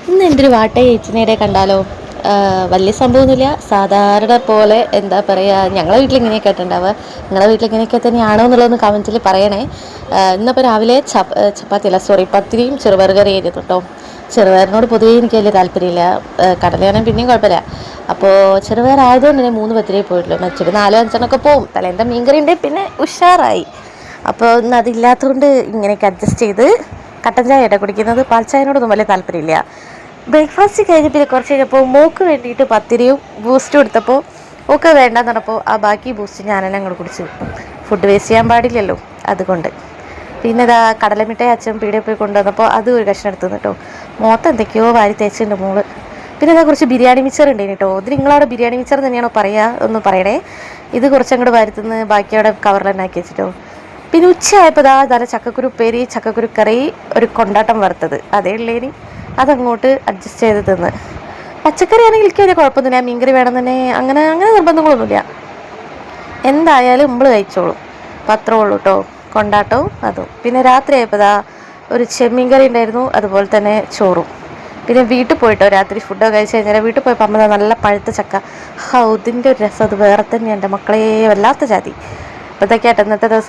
ഇന്ന് എൻ്റെ ഒരു വാട്ട ചേച്ചിനേടെ കണ്ടാലോ? വലിയ സംഭവമൊന്നുമില്ല, സാധാരണ പോലെ എന്താ പറയുക, ഞങ്ങളെ വീട്ടിൽ ഇങ്ങനെയൊക്കെ ഉണ്ടാവുക. നിങ്ങളെ വീട്ടിൽ ഇങ്ങനെയൊക്കെ തന്നെയാണോ എന്നുള്ളതൊന്ന് കമൻറ്റിൽ പറയണേ. ഇന്നിപ്പോൾ രാവിലെ ചപ്പാത്തിയല്ല, സോറി, പത്തിരിയും ചെറുപയർ കറി ആയിരുന്നു കേട്ടോ. ചെറുപയറിനോട് പൊതുവേ എനിക്ക് വലിയ താല്പര്യമില്ല, കടലയാണെങ്കിൽ പിന്നെയും കുഴപ്പമില്ല. അപ്പോൾ ചെറുപയർ ആയതുകൊണ്ട് തന്നെ 3 പത്തിരിയേ പോയിട്ടുള്ളൂ, മറ്റൊരു 4-5 പോവും. തലേൻ്റെ മീൻകറി ഉണ്ട്, പിന്നെ ഉഷാറായി. അപ്പോൾ ഇന്ന് അതില്ലാത്തതുകൊണ്ട് ഇങ്ങനെയൊക്കെ അഡ്ജസ്റ്റ് ചെയ്ത് കട്ടൻ ചായ കുടിക്കുന്നത്. പാൽ ചായനോടൊന്നും വലിയ താല്പര്യമില്ല. ബ്രേക്ക്ഫാസ്റ്റ് കഴിഞ്ഞ് പിന്നെ കുറച്ച് കഴിഞ്ഞപ്പോൾ മോക്ക് വേണ്ടിയിട്ട് പത്തിരിയും ബൂസ്റ്റും എടുത്തപ്പോൾ ഒക്കെ വേണ്ടെന്ന് പറഞ്ഞപ്പോൾ ആ ബാക്കി ബൂസ്റ്റ് ഞാൻ തന്നെ അങ്ങോട്ട് കുടിച്ചു. ഫുഡ് വേസ്റ്റ് ചെയ്യാൻ പാടില്ലല്ലോ, അതുകൊണ്ട്. പിന്നെ ഇതാ കടലമിഠായി അച്ഛൻ പീടികയിൽ പോയി കൊണ്ടുവന്നപ്പോൾ അത് ഒരു കഷ്ണം എടുത്തു കേട്ടോ. മോത്ത് എന്തൊക്കെയോ വാരി തേച്ചിട്ടുണ്ട് മോള്. പിന്നെ ഇതാ കുറച്ച് ബിരിയാണി മിച്ചർ ഉണ്ട് കേട്ടോ. ഇത് നിങ്ങളവിടെ ബിരിയാണി മിച്ചർ തന്നെയാണോ പറയുക ഒന്ന് പറയണേ. ഇത് കുറച്ചങ്ങോട്ട് വരുത്തുന്ന ബാക്കി അവിടെ കവറിൽ തന്നെ ആക്കി വെച്ചിട്ടോ. പിന്നെ ഉച്ചയായപ്പോൾ നല്ല ചക്കക്കുരു ഉപ്പേരി, ചക്കക്കുരു കറി, ഒരു കൊണ്ടാട്ടം വറുത്തത്, അതേ ഉള്ളേനി. അതങ്ങോട്ട് അഡ്ജസ്റ്റ് ചെയ്ത് തിന്ന്. പച്ചക്കറി ആണെങ്കിൽ എനിക്ക് വലിയ കുഴപ്പമൊന്നുമില്ല, മീൻകറി വേണം തന്നെ, അങ്ങനെ നിർബന്ധങ്ങളൊന്നുമില്ല. എന്തായാലും നമ്മൾ കഴിച്ചോളും, പത്രമേ ഉള്ളൂ കേട്ടോ. കൊണ്ടാട്ടവും അതും. പിന്നെ രാത്രി ആയപ്പോൾ ഒരു ചെമ്മീൻ കറി ഉണ്ടായിരുന്നു, അതുപോലെ തന്നെ ചോറും. പിന്നെ വീട്ടിൽ പോയിട്ടോ രാത്രി ഫുഡൊക്കെ കഴിച്ച് കഴിഞ്ഞാൽ വീട്ടിൽ പോയപ്പോൾ അമ്മ നല്ല പഴുത്ത ചക്ക. ഇതിൻ്റെ ഒരു രസം അത് വേറെ തന്നെ, എൻ്റെ മക്കളെ വല്ലാത്ത ജാതി. അപ്പോൾ ഇതൊക്കെയായിട്ട് ഇന്നത്തെ ദിവസം.